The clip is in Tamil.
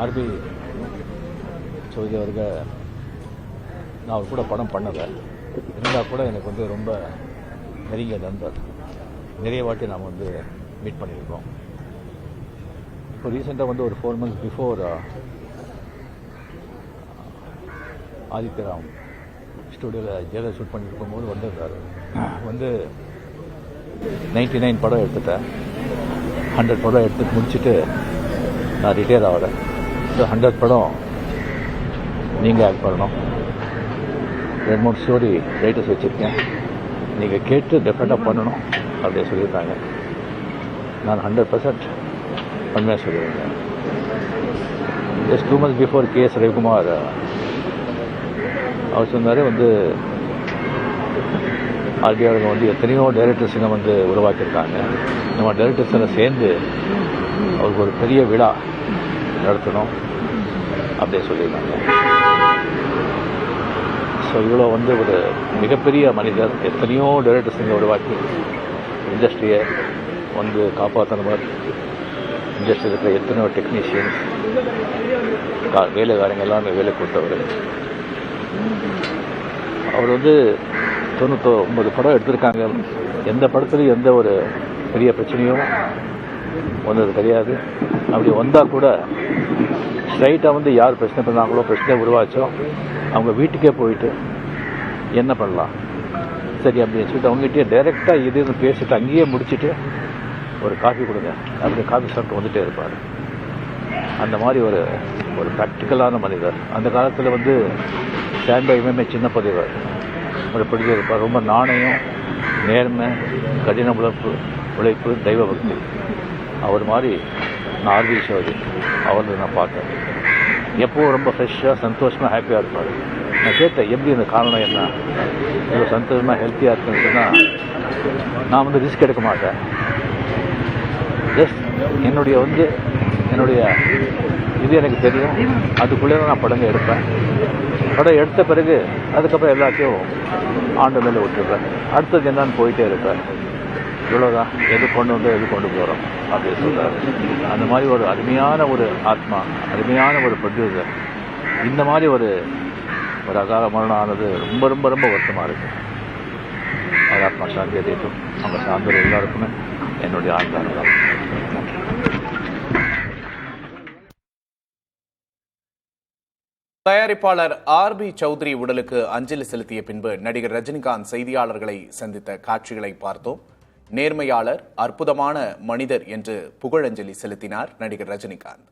ஆர்பி சௌத்ரி அவர்கள் நான் அவர் கூட படம் பண்ணலை, இருந்தால் கூட எனக்கு வந்து ரொம்ப நெருங்கிய நண்பர். நிறைய வாட்டி நாம் வந்து மீட் பண்ணியிருக்கோம். இப்போ ரீசெண்டாக வந்து ஒரு 4 months பிஃபோர் ஆதித்யராம் ஸ்டூடியோவில் ஜெயலலிதா ஷூட் பண்ணியிருக்கும் போது வந்திருந்தார். வந்து 99 படம் எடுத்துட்டேன், 100 படம் எடுத்து முடிச்சுட்டு நான் ரிட்டையர் ஆகிறேன். ஸோ 100 படம் நீங்கள் ஆக்ட் பண்ணணும். 2-3 ஸ்டோரி ரைட்டர்ஸ் வச்சுருக்கேன், நீங்கள் கேட்டு டெஃபினட்டாக பண்ணணும் அப்படின்னு சொல்லியிருக்காங்க. நான் 100% உண்மையாக சொல்லியிருக்கேன். Just 2 months before KS Ravikumar அவர் சொன்னார், வந்து ஆர்பி அவர்கள் வந்து எத்தனையோ டைரக்டர்ஸுங்க வந்து உருவாக்கியிருக்காங்க, நம்ம டைரக்டர்ஸ் எல்லாம் சேர்ந்து அவருக்கு ஒரு பெரிய விழா நடத்தணும் அப்படின்னு சொல்லியிருக்காங்க. ஸோ இவ்வளோ வந்து ஒரு மிகப்பெரிய மனிதர், எத்தனையோ டைரக்டர்ஸுங்க உருவாக்கி இண்டஸ்ட்ரியை வந்து காப்பாற்றினவர், இண்டஸ்ட்ரியில் இருக்கிற எத்தனையோ டெக்னீஷியன்ஸ் வேலைக்காரங்க எல்லாமே வேலை கொடுத்தவர். அவர் வந்து 99 படம் எடுத்திருக்காங்க. எந்த படத்துலையும் எந்த ஒரு பெரிய பிரச்சனையும் வந்தது கிடையாது. அப்படி வந்தால் கூட ஸ்ட்ரைட்டாக வந்து யார் பிரச்சனை பண்ணாங்களோ, பிரச்சனை உருவாச்சோ அவங்க வீட்டுக்கே போயிட்டு என்ன பண்ணலாம் சரி அப்படின்னு சொல்லிட்டு அவங்ககிட்டயே டைரெக்டாக இதுன்னு பேசிட்டு அங்கேயே முடிச்சுட்டு ஒரு காஃபி கொடுங்க அப்படி காஃபி சாப்பிட்டு வந்துகிட்டே இருப்பார். அந்த மாதிரி ஒரு ஒரு ப்ராக்டிக்கலான மனிதர். அந்த காலத்தில் வந்து ஸ்டாண்ட் பை எம்எம்ஏ சின்ன பதிவர் ஒரு படிச்சு இருப்பார். ரொம்ப நாணயம், நேர்மை, கடின உழைப்பு, தெய்வ பக்தி. அவர் மாதிரி நான் ஆர்பி சௌத்ரி அவர்கள் நான் பார்த்தேன். எப்போவும் ரொம்ப ஃப்ரெஷ்ஷாக சந்தோஷமாக ஹாப்பியாக இருப்பார். நான் கேட்டேன், எப்படி இந்த காரணம் என்ன, இவ்வளோ சந்தோஷமாக ஹெல்த்தியாக இருக்குன்னு சொன்னால், நான் வந்து ரிஸ்க் எடுக்க மாட்டேன். ஜஸ்ட் என்னுடைய இது எனக்கு தெரியும், அதுக்குள்ளே நான் படங்க எடுப்பேன். படம் எடுத்த பிறகு அதுக்கப்புறம் எல்லாத்தையும் ஆண்டு மேலே விட்டுடுறேன். அடுத்தது என்னன்னு போயிட்டே இருப்பேன். இவ்வளோதான், எது கொண்டு வந்து எது கொண்டு போகிறோம் அப்படின்னு சொல்கிறார். அந்த மாதிரி ஒரு அருமையான ஒரு ஆத்மா, அருமையான ஒரு ப்ரொடியூசர். இந்த மாதிரி ஒரு அகால மரணம் ஆனது ரொம்ப ரொம்ப ரொம்ப வருத்தமாக இருக்குது. அது ஆத்மா சாந்தி அடையட்டும். அவங்க சார்ந்தவர் எல்லாருக்குமே என்னுடைய ஆழ்ந்தார்கள். தயாரிப்பாளர் ஆர்பி சௌத்ரி உடலுக்கு அஞ்சலி செலுத்திய பின்பு நடிகர் ரஜினிகாந்த் செய்தியாளர்களை சந்தித்த காட்சிகளை பார்த்தோம். நேர்மையாளர், அற்புதமான மனிதர் என்று புகழஞ்சலி செலுத்தினார் நடிகர் ரஜினிகாந்த்.